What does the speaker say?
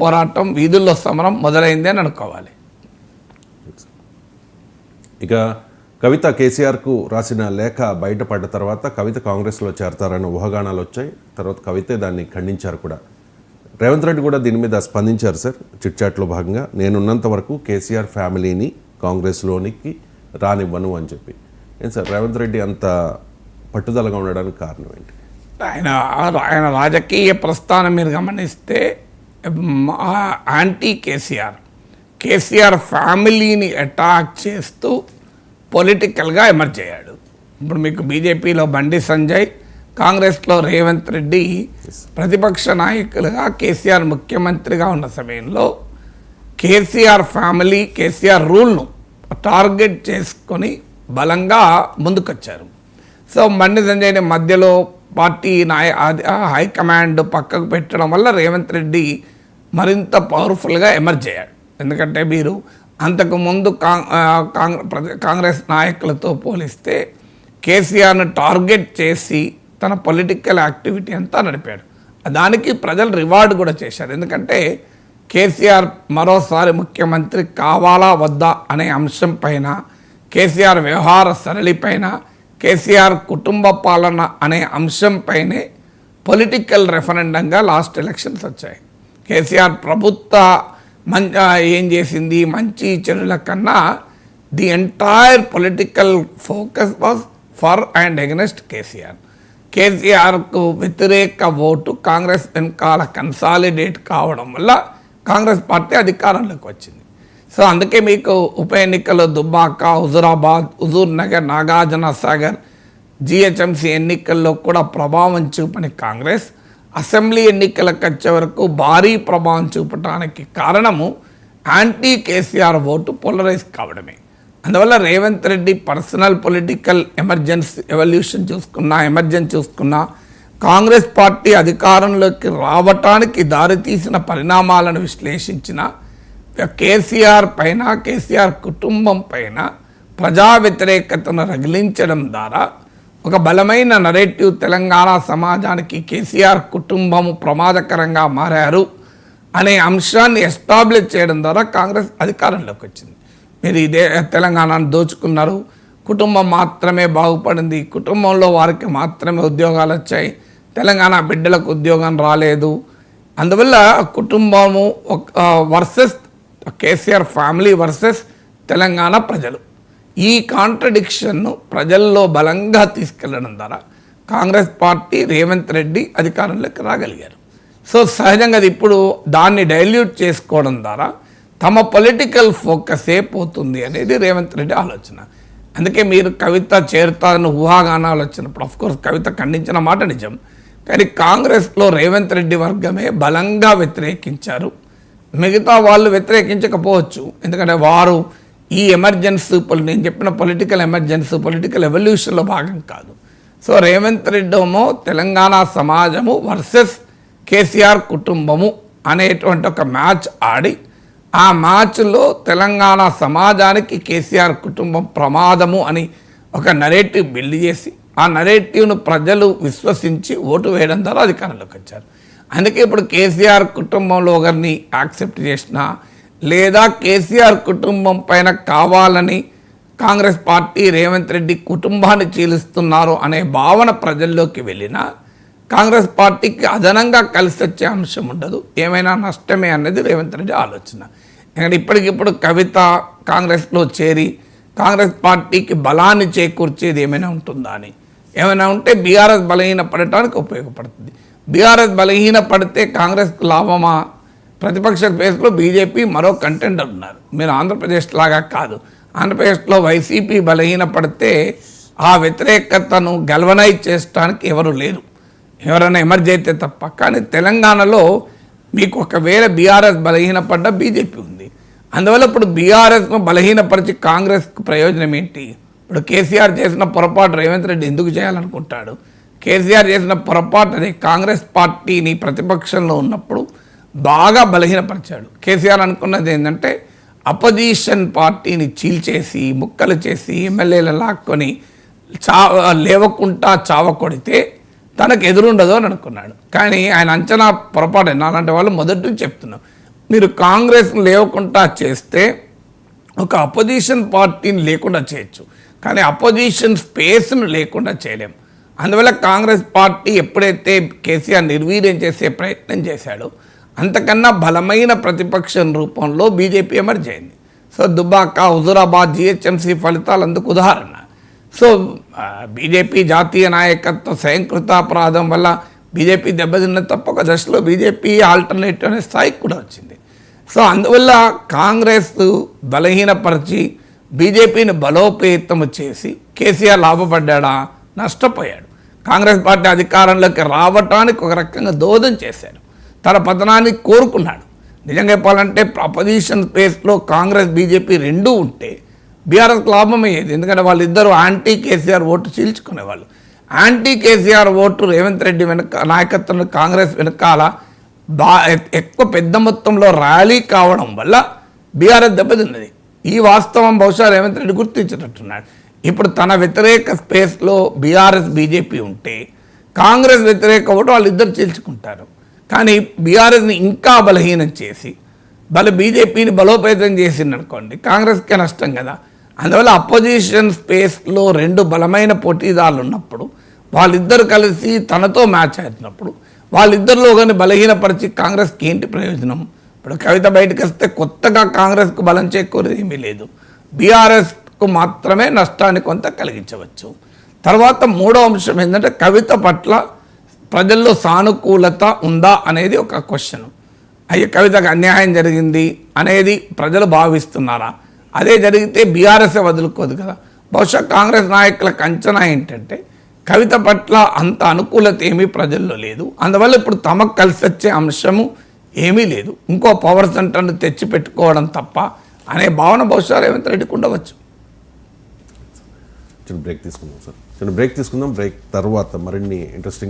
పోరాటం వీధుల్లో సమరం మొదలైంది అని అనుకోవాలి. ఇక కవిత కేసీఆర్కు రాసిన లేఖ బయటపడ్డ తర్వాత కవిత కాంగ్రెస్లో చేరతారన్న ఊహాగానాలు వచ్చాయి. తర్వాత కవితే దాన్ని ఖండించారు కూడా. రేవంత్ రెడ్డి కూడా దీని మీద స్పందించారు సార్. చిట్చాట్లో భాగంగా నేనున్నంత వరకు కేసీఆర్ ఫ్యామిలీని కాంగ్రెస్లోనికి రానివ్వను అని చెప్పి. ఏం సార్ రేవంత్ రెడ్డి అంత పట్టుదలగా ఉండడానికి కారణం ఏంటి? ఆయన రాజకీయ ప్రస్థానం మీరు గమనిస్తే యాంటీ కేసీఆర్ ఫ్యామిలీని అటాక్ చేస్తూ పొలిటికల్గా ఎమర్జ్ అయ్యాడు. ఇప్పుడు మీకు బీజేపీలో బండి సంజయ్, కాంగ్రెస్లో రేవంత్ రెడ్డి ప్రతిపక్ష నాయకులుగా కేసీఆర్ ముఖ్యమంత్రిగా ఉన్న సమయంలో కేసీఆర్ ఫ్యామిలీ, కేసీఆర్ రూల్ను టార్గెట్ చేసుకొని బలంగా ముందుకొచ్చారు. సో బండి సంజయ్ని మధ్యలో పార్టీ హైకమాండ్ పక్కకు పెట్టడం వల్ల రేవంత్ రెడ్డి మరింత పవర్ఫుల్గా ఎమర్జ్ అయ్యాడు. ఎందుకంటే మీరు అంతకుముందు కాంగ్రెస్ నాయకులతో పోలిస్తే కేసీఆర్ను టార్గెట్ చేసి తన పొలిటికల్ యాక్టివిటీ అంతా నడిపాడు. దానికి ప్రజలు రివార్డ్ కూడా చేశారు. ఎందుకంటే కేసీఆర్ మరోసారి ముఖ్యమంత్రి కావాలా వద్దా అనే అంశం పైన, కేసీఆర్ వ్యవహార సరళిపైన, కేసీఆర్ కుటుంబ పాలన అనే అంశంపైనే పొలిటికల్ రెఫరెండంగా లాస్ట్ ఎలక్షన్స్ వచ్చాయి. కేసీఆర్ ప్రభుత్వ ఏం చేసింది, మంచి చెడుల కన్నా the entire political focus was for and against కేసీఆర్కు వ్యతిరేక ఓటు కాంగ్రెస్ వెనకాల కన్సాలిడేట్ కావడం వల్ల కాంగ్రెస్ పార్టీ అధికారంలోకి వచ్చింది. సో అందుకే మీకు ఉప ఎన్నికలు దుబ్బాక, హుజూరాబాద్, హుజూర్ నగర్, నాగార్జున సాగర్, జిహెచ్ఎంసీ ఎన్నికల్లో కూడా ప్రభావం చూపని కాంగ్రెస్ అసెంబ్లీ ఎన్నికలకు వచ్చే వరకు భారీ ప్రభావం చూపడానికి కారణము యాంటీ కేసీఆర్ ఓటు పోలరైజ్ కావడమే. అందువల్ల Revanth Reddy personal political evolution చూసుకున్నా కాంగ్రెస్ పార్టీ అధికారంలోకి రావటానికి దారితీసిన పరిణామాలను విశ్లేషించిన కేసీఆర్ పైన, కేసీఆర్ కుటుంబం పైన ప్రజా వ్యతిరేకతను రగిలించడం ద్వారా ఒక బలమైన నరేటివ్ తెలంగాణ సమాజానికి కేసీఆర్ కుటుంబము ప్రమాదకరంగా మారారు అనే అంశాన్ని ఎస్టాబ్లిష్ చేయడం ద్వారా కాంగ్రెస్ అధికారంలోకి వచ్చింది. మీరు ఇదే తెలంగాణను దోచుకున్నారు, కుటుంబం మాత్రమే బాగుపడింది, కుటుంబంలో వారికి మాత్రమే ఉద్యోగాలు వచ్చాయి, తెలంగాణ బిడ్డలకు ఉద్యోగం రాలేదు. అందువల్ల కుటుంబము versus KCR family versus Telangana ప్రజలు, ఈ కాంట్రడిక్షన్ను ప్రజల్లో బలంగా తీసుకెళ్లడం ద్వారా కాంగ్రెస్ పార్టీ, రేవంత్ రెడ్డి అధికారంలోకి రాగలిగారు. సో సహజంగా ఇప్పుడు దాన్ని డైల్యూట్ చేసుకోవడం ద్వారా తమ పొలిటికల్ ఫోకసే పోతుంది అనేది రేవంత్ రెడ్డి ఆలోచన. అందుకే మీరు కవిత చేరుతారని ఊహాగానాలు వచ్చినప్పుడు ఆఫ్కోర్స్ కవిత ఖండించిన మాట నిజం, కానీ కాంగ్రెస్లో రేవంత్ రెడ్డి వర్గమే బలంగా వ్యతిరేకించారు. మిగతా వాళ్ళు వ్యతిరేకించకపోవచ్చు, ఎందుకంటే వారు ఈ ఎమర్జెన్సీ నేను చెప్పిన పొలిటికల్ ఎవల్యూషన్లో భాగం కాదు. సో రేవంత్ రెడ్డి ఏమో తెలంగాణ సమాజము వర్సెస్ కేసీఆర్ కుటుంబము అనేటువంటి ఒక మ్యాచ్ ఆడి ఆ మ్యాచ్లో తెలంగాణ సమాజానికి కేసీఆర్ కుటుంబం ప్రమాదము అని ఒక నరేటివ్ బిల్డ్ చేసి ఆ నరేటివ్ను ప్రజలు విశ్వసించి ఓటు వేయడం ద్వారా అధికారంలోకి వచ్చారు. అందుకే ఇప్పుడు కేసీఆర్ కుటుంబంలో ఒకరిని యాక్సెప్ట్ చేసినా లేదా కేసీఆర్ కుటుంబం పైన కావాలని కాంగ్రెస్ పార్టీ రేవంత్ రెడ్డి కుటుంబాన్ని చీలుస్తున్నారు అనే భావన ప్రజల్లోకి వెళ్ళినా కాంగ్రెస్ పార్టీకి అదనంగా కలిసి వచ్చే అంశం ఉండదు, ఏమైనా నష్టమే అనేది రేవంత్ రెడ్డి ఆలోచన. ఎందుకంటే ఇప్పటికిప్పుడు కవిత కాంగ్రెస్లో చేరి కాంగ్రెస్ పార్టీకి బలాన్ని చేకూర్చేది ఏమైనా ఉంటుందా అని, ఏమైనా ఉంటే బీఆర్ఎస్ బలహీనపడటానికి ఉపయోగపడుతుంది. బీఆర్ఎస్ బలహీనపడితే కాంగ్రెస్కు లాభమా? ప్రతిపక్ష స్పేస్లో బీజేపీ మరో కంటెండర్ ఉన్నారు. మీరు ఆంధ్రప్రదేశ్ లాగా కాదు, ఆంధ్రప్రదేశ్లో వైసీపీ బలహీనపడితే ఆ వ్యతిరేకతను గల్వనైజ్ చేయడానికి ఎవరు లేరు, ఎవరైనా ఎమర్జ్ అయితే తప్ప. కానీ తెలంగాణలో మీకు ఒకవేళ బీఆర్ఎస్ బలహీనపడ్డ బీజేపీ ఉంది. అందువల్ల ఇప్పుడు బీఆర్ఎస్ను బలహీనపరిచి కాంగ్రెస్కు ప్రయోజనం ఏంటి? ఇప్పుడు కేసీఆర్ చేసిన పొరపాటు రేవంత్ రెడ్డి ఎందుకు చేయాలనుకుంటాడు? కేసీఆర్ చేసిన పొరపాటు అదే కాంగ్రెస్ పార్టీని ప్రతిపక్షంలో ఉన్నప్పుడు బాగా బలహీనపరిచాడు. కేసీఆర్ అనుకున్నది ఏంటంటే అపోజిషన్ పార్టీని చీల్చేసి ముక్కలు చేసి ఎమ్మెల్యేలు లాక్కొని లేవకుండా చావకొడితే తనకు ఎదురుండదు అని అనుకున్నాడు. కానీ ఆయన అంచనా పొరపాటు అలాంటి వాళ్ళు మొదటి నుంచి చెప్తున్నాం. మీరు కాంగ్రెస్ను లేవకుండా చేస్తే ఒక అపోజిషన్ పార్టీని లేకుండా చేయొచ్చు, కానీ అపోజిషన్ స్పేస్ను లేకుండా చేయలేం. అందువల్ల కాంగ్రెస్ పార్టీ ఎప్పుడైతే కేసీఆర్ నిర్వీర్యం చేసే ప్రయత్నం చేశాడో అంతకన్నా బలమైన ప్రతిపక్షం రూపంలో బీజేపీ ఎమర్జ్ అయింది. సో దుబ్బాక, హుజూరాబాద్, జిహెచ్ఎంసీ ఫలితాలు అందుకు ఉదాహరణ. సో బీజేపీ జాతీయ నాయకత్వం స్వయంకృతాపరాధం వల్ల బీజేపీ దెబ్బతిన్న తప్ప ఒక దశలో బీజేపీ ఆల్టర్నేటివ్ అనే స్థాయికి కూడా వచ్చింది. సో అందువల్ల కాంగ్రెస్ బలహీనపరిచి బీజేపీని బలోపేతము చేసి కేసీఆర్ లాభపడ్డా, నష్టపోయాడు. కాంగ్రెస్ పార్టీ అధికారంలోకి రావటానికి ఒక రకంగా దోహదం చేశాడు, తన పతనాన్ని కోరుకున్నాడు. నిజంగా చెప్పాలంటే అపోజిషన్ స్పేస్లో కాంగ్రెస్ బీజేపీ రెండూ ఉంటే బీఆర్ఎస్కి లాభం అయ్యేది. ఎందుకంటే వాళ్ళిద్దరూ యాంటీ కేసీఆర్ ఓటు చీల్చుకునేవాళ్ళు. యాంటీ కేసీఆర్ ఓటు రేవంత్ రెడ్డి నాయకత్వంలో కాంగ్రెస్ వెనకాల ఎక్కువ పెద్ద మొత్తంలో ర్యాలీ కావడం వల్ల బీఆర్ఎస్ దెబ్బతిన్నది. ఈ వాస్తవం బహుశా రేవంత్ రెడ్డి గుర్తించేటట్టున్నాడు. ఇప్పుడు తన వ్యతిరేక స్పేస్లో బీఆర్ఎస్ బీజేపీ ఉంటే కాంగ్రెస్ వ్యతిరేక ఓటు వాళ్ళిద్దరు చీల్చుకుంటారు. కానీ బీఆర్ఎస్ని ఇంకా బలహీనం చేసి బీజేపీని బలోపేతం చేసిందనుకోండి, కాంగ్రెస్కే నష్టం కదా. అందువల్ల అపోజిషన్ స్పేస్లో రెండు బలమైన పోటీదారులు ఉన్నప్పుడు వాళ్ళిద్దరు కలిసి తనతో మ్యాచ్ అవుతున్నప్పుడు వాళ్ళిద్దరిలో కానీ బలహీనపరిచి కాంగ్రెస్కి ఏంటి ప్రయోజనం? ఇప్పుడు కవిత బయటకు వస్తే కొత్తగా కాంగ్రెస్కు బలం చేకూరేది ఏమీ లేదు, బీఆర్ఎస్కు మాత్రమే నష్టాన్ని కొంత కలిగించవచ్చు. తర్వాత మూడో అంశం ఏంటంటే కవిత పట్ల ప్రజల్లో సానుకూలత ఉందా అనేది ఒక క్వశ్చన్. అయ్యే కవితకు అన్యాయం జరిగింది అనేది ప్రజలు భావిస్తున్నారా? అదే జరిగితే బీఆర్ఎస్ఏ వదులుకోదు కదా. బహుశా కాంగ్రెస్ నాయకులకు అంచనా ఏంటంటే కవిత పట్ల అంత అనుకూలత ఏమీ ప్రజల్లో లేదు, అందువల్ల ఇప్పుడు తమకు కలిసి వచ్చే అంశము ఏమీ లేదు, ఇంకో పవర్ సెంటర్ను తెచ్చి పెట్టుకోవడం తప్ప అనే భావన బహుశా రేవంత్ రెడ్డికి ఉండవచ్చు. చిన్న బ్రేక్ తీసుకుందాం సార్, బ్రేక్ తర్వాత మరిన్ని ఇంట్రెస్టింగ్